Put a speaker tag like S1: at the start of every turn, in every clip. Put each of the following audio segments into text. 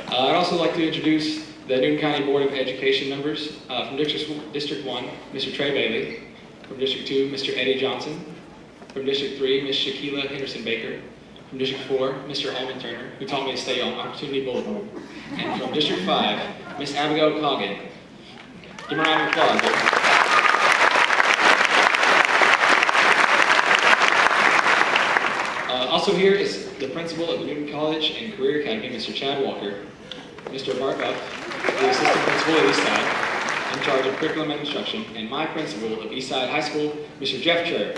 S1: I'd also like to introduce the Newton County Board of Education members. From District 1, Mr. Trey Bailey. From District 2, Mr. Eddie Johnson. From District 3, Ms. Shaquila Henderson-Baker. From District 4, Mr. Holman Turner, who taught me to stay on Opportunity Boulevard. And from District 5, Ms. Abigail Coggin. Give her a round of applause. Also here is the principal of the Newton College and Career Academy, Mr. Chad Walker. Mr. Bart Buff, the assistant principal at Eastside, in charge of curriculum and instruction, and my principal of Eastside High School, Mr. Jeff Cher.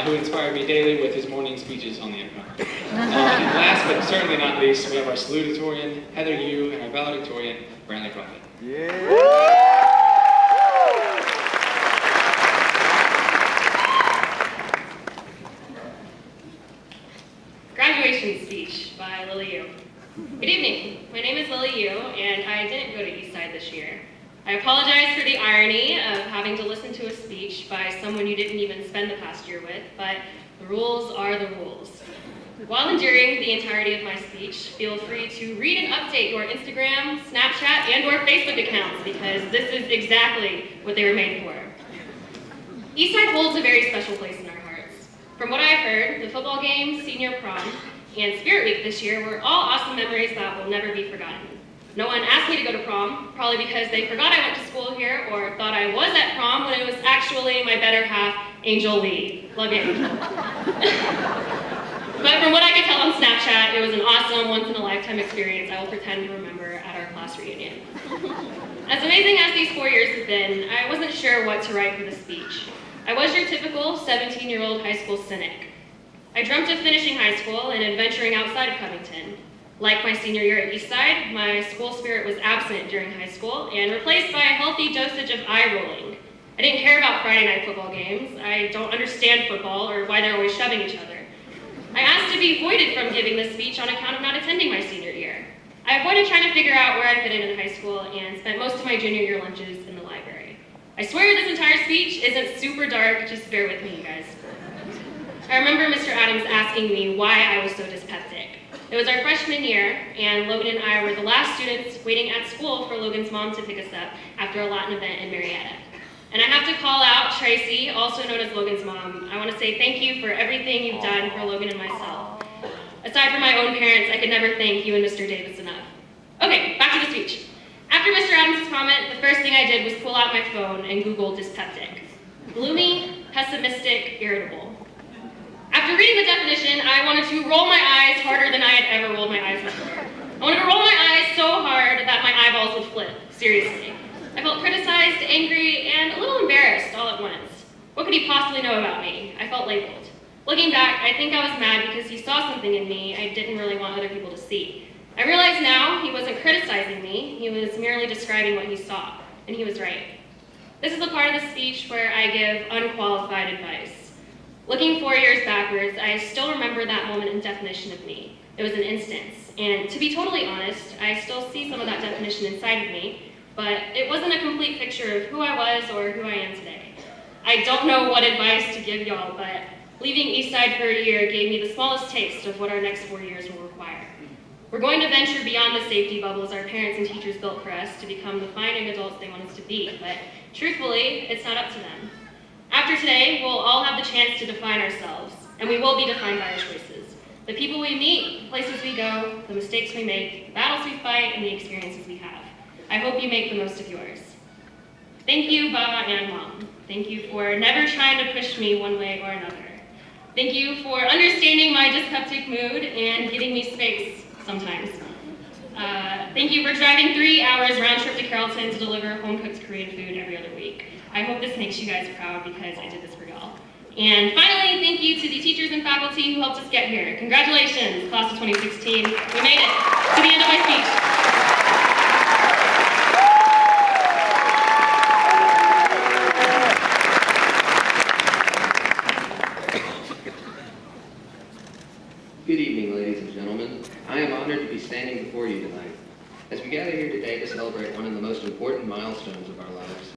S1: Who inspired me daily with his morning speeches on the Empire. And last but certainly not least, we have our salutatorian, Heather Yu, and our valedictorian, Brantley Crawford. Yeah.
S2: Graduation speech by Lili. Good evening. My name is Lili, and I didn't go to Eastside this year. I apologize for the irony of having to listen to a speech by someone you didn't even spend the past year with, but the rules are the rules. While enduring the entirety of my speech, feel free to read and update your Instagram, Snapchat, and or Facebook accounts, because this is exactly what they were made for. Eastside holds a very special place in our hearts. From what I've heard, the football game, senior prom, and Spirit Week this year were all awesome memories that will never be forgotten. No one asked me to go to prom, probably because they forgot I went to school here or thought I was at prom when it was actually my better half, Angel Lee. Love you. But from what I could tell on Snapchat, it was an awesome, once-in-a-lifetime experience I will pretend to remember at our class reunion. As amazing as these 4 years have been, I wasn't sure what to write for the speech. I was your typical 17-year-old high school cynic. I dreamt of finishing high school and adventuring outside of Covington. Like my senior year at Eastside, my school spirit was absent during high school and replaced by a healthy dosage of eye-rolling. I didn't care about Friday night football games. I don't understand football or why they're always shoving each other. I asked to be voided from giving this speech on account of not attending my senior year. I avoided trying to figure out where I fit in high school and spent most of my junior year lunches in the library. I swear this entire speech isn't super dark, just bear with me, you guys. I remember Mr. Adams asking me why I was so dyspeptic. It was our freshman year, and Logan and I were the last students waiting at school for Logan's mom to pick us up after a Latin event in Marietta. And I have to call out Tracy, also known as Logan's mom. I want to say thank you for everything you've done for Logan and myself. Aside from my own parents, I could never thank you and Mr. Davis enough. Okay, back to the speech. After Mr. Adams' comment, the first thing I did was pull out my phone and Google dyspeptic. Gloomy, pessimistic, irritable. After reading the definition, I wanted to roll my eyes harder than I had ever rolled my eyes before. I wanted to roll my eyes so hard that my eyeballs would flip, seriously. I felt criticized, angry, and a little embarrassed all at once. What could he possibly know about me? I felt labeled. Looking back, I think I was mad because he saw something in me I didn't really want other people to see. I realize now he wasn't criticizing me, he was merely describing what he saw, and he was right. This is the part of the speech where I give unqualified advice. Looking 4 years backwards, I still remember that moment and definition of me. It was an instance, and to be totally honest, I still see some of that definition inside of me, but it wasn't a complete picture of who I was or who I am today. I don't know what advice to give y'all, but leaving Eastside for a year gave me the smallest taste of what our next 4 years will require. We're going to venture beyond the safety bubbles our parents and teachers built for us to become the fine young adults they want us to be, but truthfully, it's not up to them. After today, we'll all have the chance to define ourselves, and we will be defined by our choices. The people we meet, the places we go, the mistakes we make, the battles we fight, and the experiences we have. I hope you make the most of yours. Thank you, Baba and Mom. Thank you for never trying to push me one way or another. Thank you for understanding my dyspeptic mood and giving me space sometimes. Thank you for driving 3 hours round trip to Carrollton to deliver home-cooked Korean food every other week. I hope this makes you guys proud because I did this for y'all. And finally, thank you to the teachers and faculty who helped us get here. Congratulations, class of 2016. We made it to the end of my speech.
S3: Good evening, ladies and gentlemen. I am honored to be standing before you tonight as we gather here today to celebrate one of the most important milestones of our lives.